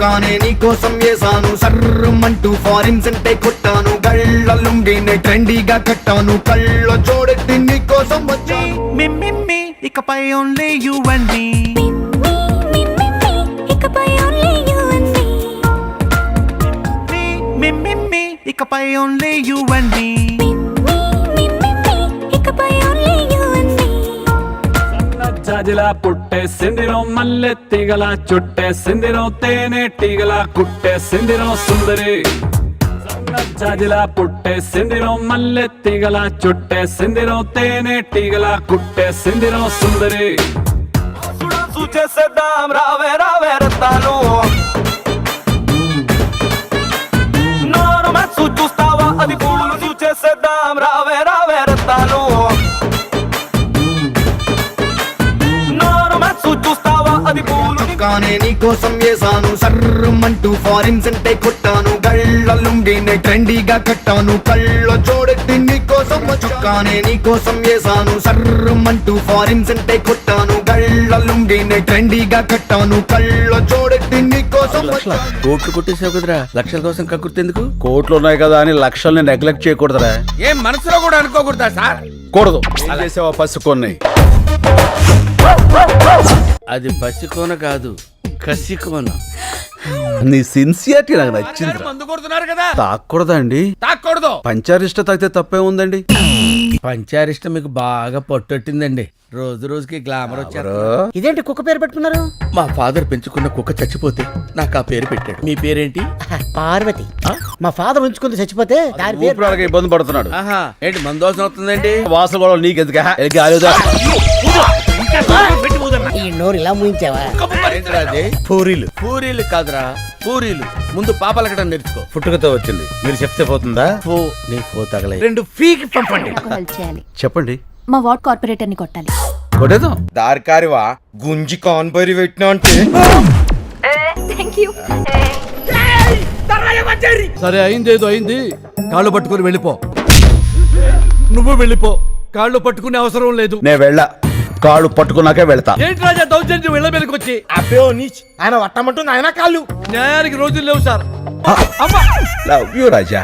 చొక్కానే నీకోసం వేసాను సర్రమంటూ ఫారిన్ సెంటే కొట్టాను గళ్ళ లుంగినే ట్రెండీగా కట్టాను కళ్ళ జోడెత్తి నీకోసం వచ్చాను మిమ్మి ఇకపై ఓన్లీ యు అండ్ మీ ఇకపై ఓన్లీ యు అండ్ మీ మిమ్మి ఇకపై ఓన్లీ యు అండ్ మీ ఇకపై ఓన్లీ యు అండ్ మీ జాజిలా పుట్టేసిందిరో మల్లె తీగల చుట్టేసిందిరో తేనె తీగల కుట్టేసిందిరో సుందరి జాజిలా పుట్టేసిందిరో మల్లె తీగల చుట్టేసిందిరో తేనె తీగల కుట్టేసిందిరో సుందరి చేసేద్దాం రావే రావే రత్తాను నోరు మెచ్చు చూస్తావా అది పూలు చేసేద్దాం రావే రావే రత్తాను నోరు మెచ్చు చూస్తావా అది పూలు చొక్కానే నీకోసం వేసాను సర్రమంటూ ఫారిన్ సెంటే కొట్టాను గళ్ళ లుంగినే ట్రెండీగా కట్టాను కళ్ళ జోడెత్తి నీకోసం చొక్కానే నీకోసం వేసాను సర్రమంటూ ఫారిన్ సెంటే కొట్టాను గళ్ళ లుంగినే ట్రెండీగా కట్టాను కళ్ళ జోడెత్తి నీకోసం కోట్లు కొట్టేసావు కదరా లక్షల కోసం కక్కుర్తెందుకు కోట్లు ఉన్నాయి కదా అని లక్షల్ని నెగ్లెక్ట్ చేయకూడదురా ఏం మనసులో కూడా అనుకోకూడదా సార్ కూడదు చేసావా పసుకొన్నాయి అది పసికోన కాదు కసికోన నీ సిన్సియారిటీ నాకు నచ్చింది మందు కొడుతున్నారు కదా తాకూడదా అండి తాకూడదు పంచారిష్ట తాగితే తప్పే ఉందండి పంచారిష్ట మీకు బాగా పట్టొట్టిందండి రోజు రోజుకి గ్లామర్ వచ్చారు ఇదేంటి కుక్క పేరు పెట్టుకున్నారు? మా ఫాదర్ పెంచుకున్న కుక్క చచ్చిపోతే నాకు ఆ పేరు పెట్టాడు మీ పేరేంటి పార్వతి. మా ఫాదర్ ఉంచుకుంది చచ్చిపోతే దాని పేరు ఊపిరాడక ఇబ్బంది పడుతున్నాడు ఆహా ఏంటి మందోసం అవుతుందండి వాసన కూడా నీకెందుకు ఈ నోరు ఇలా ముయించావా? ఏంటిరా అది? పూరీలు పూరీలు కాదురా పూరీలు ముందు పాపలకడం నేర్చుకో పుట్టుకతో వచ్చింది మీరు చెప్తే పోతుందా ఫో నీ ఫో తగలే 2 ఫీకి పంపండి హెల్ప్ చేయాలి. చెప్పండి మా వార్డ్ కార్పొరేటర్ని కొట్టాలి. కొట్టేద్దాం దారికారివా గుంజి కాన్పరి పెట్టినా అంటే థాంక్యూ. సరే అయిందేదో అయింది కాళ్ళు పట్టుకుని వెళ్ళిపో నువ్వు వెళ్ళిపో కాళ్ళు పట్టుకునే అవసరం లేదు నే వెళ్ళా కాళ్ళు పట్టుకున్నాకే వెళ్తా ఏంటి రాజా దౌర్జన్యం వెళ్ళ మీదకి వచ్చి అబ్బే ఓ నీచ్ ఆయన వట్టమంటుంది ఆయన కాళ్ళు న్యాయానికి రోజులు లేవు సార్ లవ్ యూ రాజా